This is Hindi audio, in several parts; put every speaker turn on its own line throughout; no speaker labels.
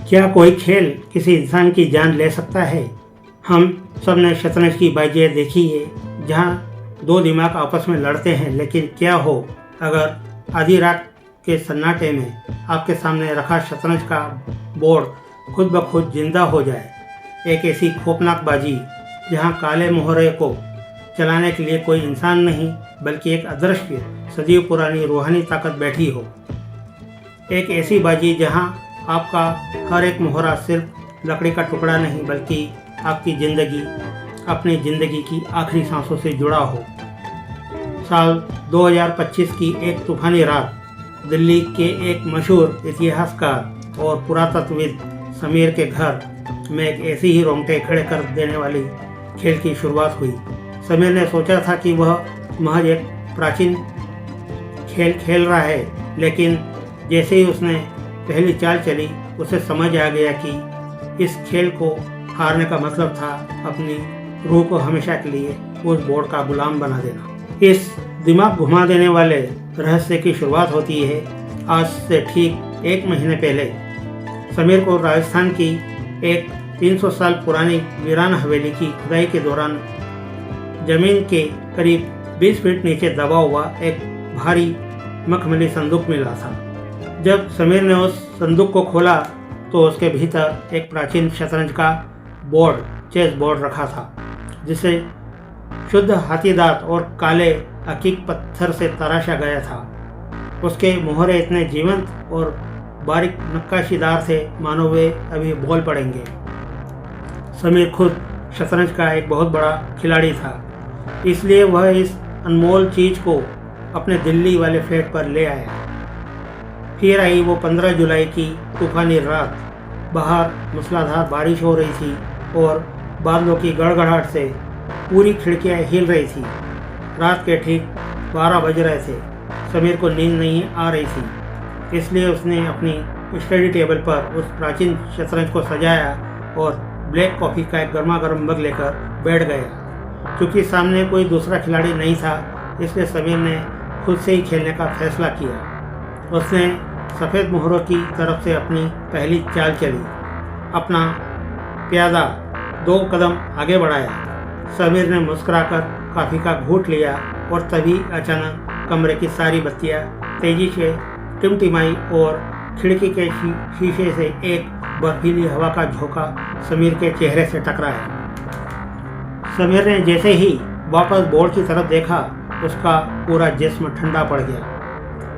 क्या कोई खेल किसी इंसान की जान ले सकता है? हम सब ने शतरंज की बाजियाँ देखी है जहाँ दो दिमाग आपस में लड़ते हैं, लेकिन क्या हो अगर आधी रात के सन्नाटे में आपके सामने रखा शतरंज का बोर्ड खुद ब खुद जिंदा हो जाए। एक ऐसी खौफनाक बाजी जहाँ काले मोहरे को चलाने के लिए कोई इंसान नहीं बल्कि एक अदृश्य सदियों पुरानी रूहानी ताकत बैठी हो। एक ऐसी बाजी जहाँ आपका हर एक मोहरा सिर्फ लकड़ी का टुकड़ा नहीं बल्कि आपकी ज़िंदगी, अपनी ज़िंदगी की आखिरी सांसों से जुड़ा हो। साल 2025 की एक तूफानी रात दिल्ली के एक मशहूर इतिहासकार और पुरातत्वविद समीर के घर में एक ऐसी ही रोंगटे खड़े कर देने वाली खेल की शुरुआत हुई। समीर ने सोचा था कि वह महज एक प्राचीन खेल खेल रहा है, लेकिन जैसे ही उसने पहली चाल चली उसे समझ आ गया कि इस खेल को हारने का मतलब था अपनी रूह को हमेशा के लिए उस बोर्ड का गुलाम बना देना। इस दिमाग घुमा देने वाले रहस्य की शुरुआत होती है आज से ठीक एक महीने पहले। समीर को राजस्थान की एक 300 साल पुरानी वीरान हवेली की खुदाई के दौरान जमीन के करीब 20 फीट नीचे दबा हुआ एक भारी मखमली संदूक मिला था। जब समीर ने उस संदूक को खोला तो उसके भीतर एक प्राचीन शतरंज का बोर्ड, चेस बोर्ड रखा था, जिसे शुद्ध हाथीदांत और काले अकीक पत्थर से तराशा गया था। उसके मोहरे इतने जीवंत और बारीक नक्काशीदार थे मानो वे अभी बोल पड़ेंगे। समीर खुद शतरंज का एक बहुत बड़ा खिलाड़ी था, इसलिए वह इस अनमोल चीज़ को अपने दिल्ली वाले फ्लैट पर ले आया। फिर आई वो 15 जुलाई की तूफानी रात। बाहर मूसलाधार बारिश हो रही थी और बादलों की गड़गड़ाहट से पूरी खिड़कियां हिल रही थी। रात के ठीक 12 बज रहे थे। समीर को नींद नहीं आ रही थी, इसलिए उसने अपनी स्टडी टेबल पर उस प्राचीन शतरंज को सजाया और ब्लैक कॉफ़ी का एक गर्मा गर्म मग लेकर बैठ गया। क्योंकि सामने कोई दूसरा खिलाड़ी नहीं था, इसलिए समीर ने खुद से ही खेलने का फैसला किया। उसने सफ़ेद मोहरों की तरफ से अपनी पहली चाल चली, अपना प्यादा 2 कदम आगे बढ़ाया। समीर ने मुस्कुराकर कॉफ़ी का घूंट लिया और तभी अचानक कमरे की सारी बत्तियां तेजी से टिमटिमाई और खिड़की के शीशे से एक बर्फीली हवा का झोंका समीर के चेहरे से टकराया। समीर ने जैसे ही वापस बोर्ड की तरफ देखा, उसका पूरा जिस्म ठंडा पड़ गया।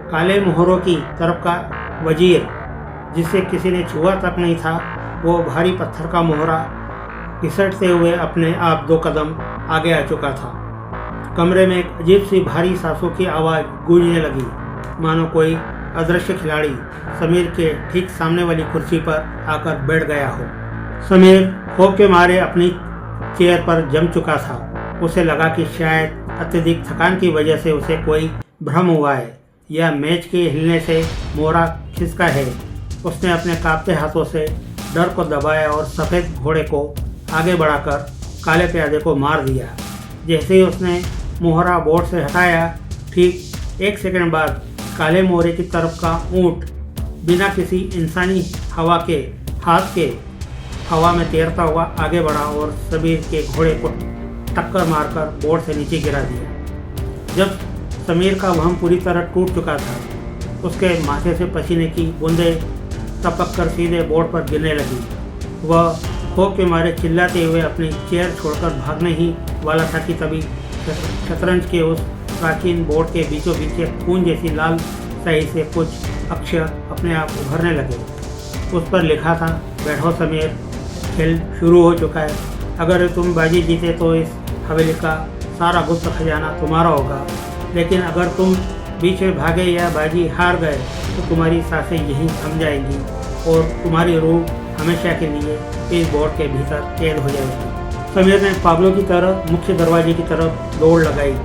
काले मोहरों की तरफ का वजीर, जिसे किसी ने छुआ तक नहीं था, वो भारी पत्थर का मोहरा घिसटते हुए अपने आप 2 कदम आगे आ चुका था। कमरे में एक अजीब सी भारी सांसों की आवाज़ गूंजने लगी, मानो कोई अदृश्य खिलाड़ी समीर के ठीक सामने वाली कुर्सी पर आकर बैठ गया हो। समीर खौफ के मारे अपनी चेयर पर जम चुका था। उसे लगा कि शायद अत्यधिक थकान की वजह से उसे कोई भ्रम हुआ है या मैच के हिलने से मोहरा खिसका है। उसने अपने कांपते हाथों से डर को दबाया और सफ़ेद घोड़े को आगे बढ़ाकर काले प्यादे को मार दिया। जैसे ही उसने मोहरा बोर्ड से हटाया, ठीक 1 सेकंड बाद काले मोहरे की तरफ का ऊँट बिना किसी इंसानी हाथ के हवा में तैरता हुआ आगे बढ़ा और समीर के घोड़े को टक्कर मारकर बोर्ड से नीचे गिरा दिया। जब समीर का वहम पूरी तरह टूट चुका था, उसके माथे से पसीने की बूंदें टपक कर सीधे बोर्ड पर गिरने लगी। वह खौफ के मारे चिल्लाते हुए अपनी चेयर छोड़कर भागने ही वाला था कि तभी शतरंज के उस प्राचीन बोर्ड के बीचों बीच एक खून जैसी लाल स्याही से कुछ अक्षर अपने आप उभरने लगे। उस पर लिखा था, बैठो समीर, खेल शुरू हो चुका है। अगर तुम बाजी जीते तो इस हवेली का सारा गुप्त खजाना तुम्हारा होगा, लेकिन अगर तुम बीच में भागे या बाजी हार गए तो तुम्हारी सांसें यहीं थम जाएंगी और तुम्हारी रूह हमेशा के लिए इस बोर्ड के भीतर कैद हो जाएगी। समीर ने पागलों की तरह मुख्य दरवाजे की तरफ दौड़ लगाई,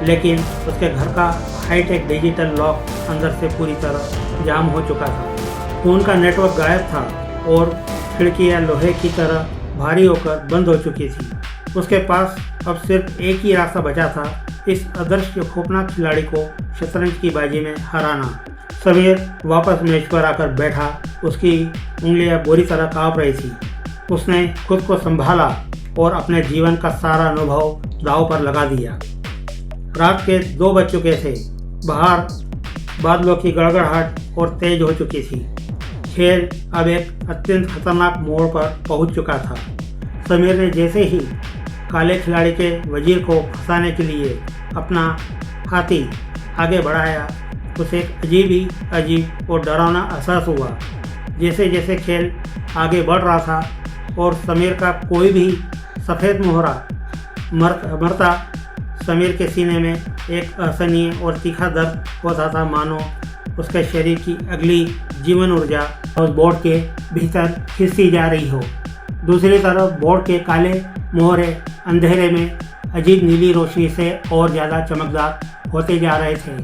लेकिन उसके घर का हाईटेक डिजिटल लॉक अंदर से पूरी तरह जाम हो चुका था। फोन का नेटवर्क गायब था और खिड़कियाँ लोहे की तरह भारी होकर बंद हो चुकी थी। उसके पास अब सिर्फ एक ही रास्ता बचा था, इस अदृश्य खौफनाक खिलाड़ी को शतरंज की बाजी में हराना। समीर वापस मेज पर आकर बैठा। उसकी उंगलियां बुरी तरह कांप रही थी। उसने खुद को संभाला और अपने जीवन का सारा अनुभव दांव पर लगा दिया। रात के 2 बज चुके थे। बाहर बादलों की गड़गड़ाहट और तेज हो चुकी थी। खेल अब एक अत्यंत खतरनाक मोड़ पर पहुंच चुका था। समीर ने जैसे ही काले खिलाड़ी के वजीर को फंसाने के लिए अपना हाथी आगे बढ़ाया, उसे एक अजीब और डरावना एहसास हुआ। जैसे जैसे खेल आगे बढ़ रहा था और समीर का कोई भी सफ़ेद मोहरा मरता, समीर के सीने में एक असहनीय और तीखा दर्द होता था, मानो उसके शरीर की अगली जीवन ऊर्जा उस बोर्ड के भीतर खिंचती जा रही हो। दूसरी तरफ बोर्ड के काले मोहरे अंधेरे में अजीब नीली रोशनी से और ज़्यादा चमकदार होते जा रहे थे।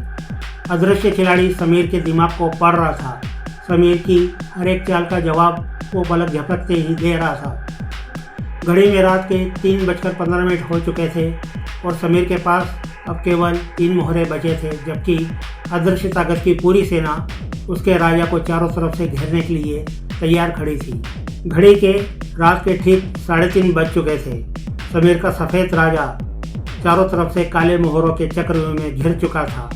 अदृश्य खिलाड़ी समीर के दिमाग को पढ़ रहा था। समीर की हर एक चाल का जवाब वो पलक झपकते ही दे रहा था। घड़ी में रात के 3:15 हो चुके थे और समीर के पास अब केवल 3 मोहरे बचे थे, जबकि अदृश्य ताकत की पूरी सेना उसके राजा को चारों तरफ से घेरने के लिए तैयार खड़ी थी। घड़ी के रात के ठीक 3:30 बज चुके थे। समीर का सफ़ेद राजा चारों तरफ से काले मोहरों के चक्रव्यूह में घिर चुका था।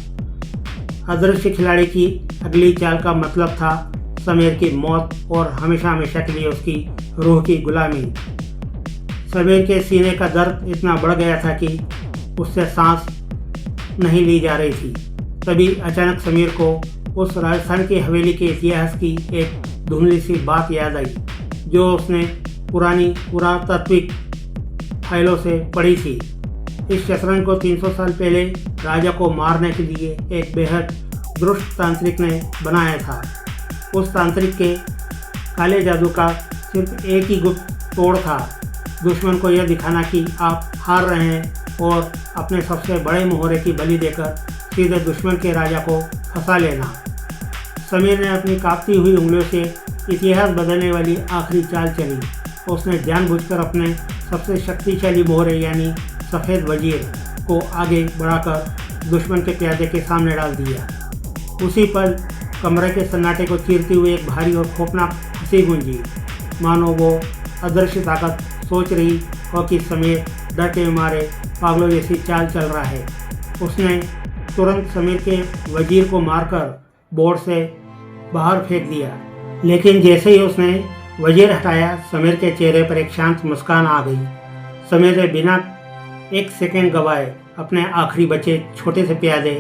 अदृश्य खिलाड़ी की अगली चाल का मतलब था समीर की मौत और हमेशा हमेशा के लिए उसकी रूह की गुलामी। समीर के सीने का दर्द इतना बढ़ गया था कि उससे सांस नहीं ली जा रही थी। तभी अचानक समीर को उस राजस्थान की हवेली के इतिहास की एक धुंधली सी बात याद आई, जो उसने पुरानी पुरातात्विक फाइलों से पढ़ी थी। इस शतरंज को 300 साल पहले राजा को मारने के लिए एक बेहद दुष्ट तांत्रिक ने बनाया था। उस तांत्रिक के काले जादू का सिर्फ एक ही गुप्त तोड़ था, दुश्मन को यह दिखाना कि आप हार रहे हैं और अपने सबसे बड़े मोहरे की बलि देकर सीधे दुश्मन के राजा को फंसा लेना। समीर ने अपनी कांपती हुई उंगलियों से इतिहास बदलने वाली आखिरी चाल चली। उसने जानबूझकर अपने सबसे शक्तिशाली मोहरे यानी सफ़ेद वजीर को आगे बढ़ाकर दुश्मन के प्यादे के सामने डाल दिया। उसी पल कमरे के सन्नाटे को चीरती हुई एक भारी और खौफनाक हंसी गूंजी, मानो वो अदृश्य ताकत सोच रही हो कि समीर डर के मारे पागलों जैसी चाल चल रहा है। उसने तुरंत समीर के वजीर को मारकर बोर्ड से बाहर फेंक दिया, लेकिन जैसे ही उसने वजीर हटाया, समीर के चेहरे पर एक शांत मुस्कान आ गई। समीर ने बिना एक सेकंड गवाए अपने आखिरी बचे छोटे से प्यादे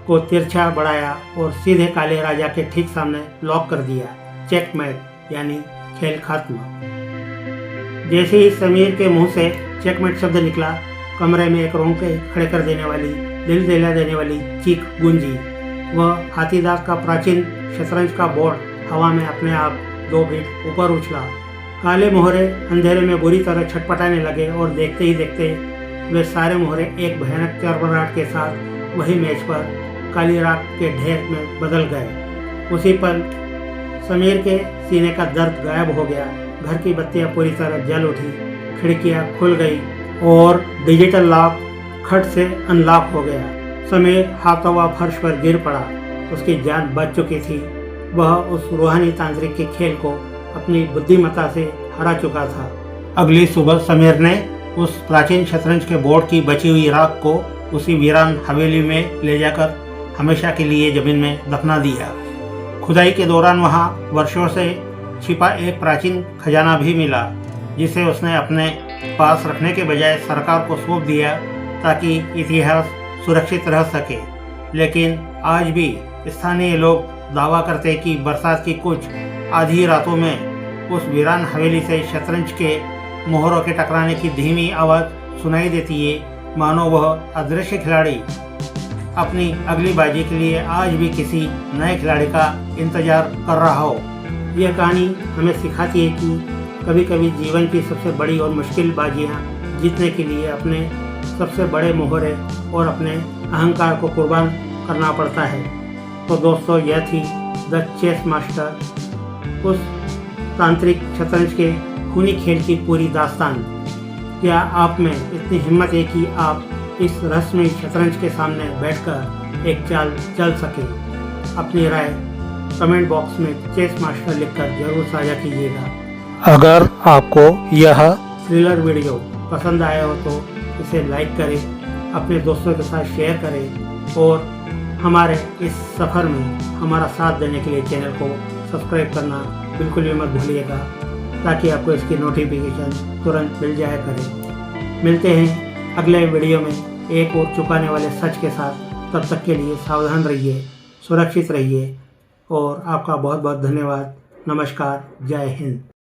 को तिरछा बढ़ाया और सीधे काले राजा के ठीक सामने लॉक कर दिया। चेकमेट यानी खेल खत्म। जैसे ही समीर के मुंह से चेकमेट शब्द निकला, कमरे में एक रोंगटे खड़े कर देने वाली, दिल दहला देने वाली चीख गूंजी। वह हाथीदास का प्राचीन शतरंज का बोर्ड हवा में अपने आप 2 फीट ऊपर उछला। काले मोहरे अंधेरे में बुरी तरह छटपटाने लगे और देखते ही देखते वे सारे मोहरे एक भयानक चरबराहट के साथ वही मेज पर काली राख के ढेर में बदल गए। उसी पल समीर के सीने का दर्द गायब हो गया। घर की बत्तियां पूरी तरह जल उठी, खिड़कियां खुल गई और डिजिटल लॉक खट से अनलॉक हो गया। समीर हाथों व फर्श पर गिर पड़ा। उसकी जान बच चुकी थी। वह उस रूहानी तांत्रिक के खेल को अपनी बुद्धिमत्ता से हरा चुका था। अगली सुबह समीर ने उस प्राचीन शतरंज के बोर्ड की बची हुई राख को उसी वीरान हवेली में ले जाकर हमेशा के लिए जमीन में दफना दिया। खुदाई के दौरान वहां वर्षों से छिपा एक प्राचीन खजाना भी मिला, जिसे उसने अपने पास रखने के बजाय सरकार को सौंप दिया ताकि इतिहास सुरक्षित रह सके। लेकिन आज भी स्थानीय लोग दावा करते कि बरसात की कुछ आधी रातों में उस वीरान हवेली से शतरंज के मोहरों के टकराने की धीमी आवाज़ सुनाई देती है, मानो वह अदृश्य खिलाड़ी अपनी अगली बाजी के लिए आज भी किसी नए खिलाड़ी का इंतजार कर रहा हो। यह कहानी हमें सिखाती है कि कभी कभी जीवन की सबसे बड़ी और मुश्किल बाजियां जीतने के लिए अपने सबसे बड़े मोहरे और अपने अहंकार को कुर्बान करना पड़ता है। तो दोस्तों, यह थी द चेस मास्टर, उस तांत्रिक शतरंज के खूनी खेल की पूरी दास्तान। क्या आप में इतनी हिम्मत है कि आप इस रहस्यमय शतरंज के सामने बैठकर एक चाल चल सके? अपनी राय कमेंट बॉक्स में चेस मास्टर लिखकर जरूर साझा कीजिएगा। अगर आपको यह थ्रिलर वीडियो पसंद आया हो तो इसे लाइक करें, अपने दोस्तों के साथ शेयर करें और हमारे इस सफ़र में हमारा साथ देने के लिए चैनल को सब्सक्राइब करना बिल्कुल भी मत भूलिएगा, ताकि आपको इसकी नोटिफिकेशन तुरंत मिल जाया करे। मिलते हैं अगले वीडियो में एक और छुपाने वाले सच के साथ। तब तक के लिए सावधान रहिए, सुरक्षित रहिए और आपका बहुत बहुत धन्यवाद। नमस्कार, जय हिंद।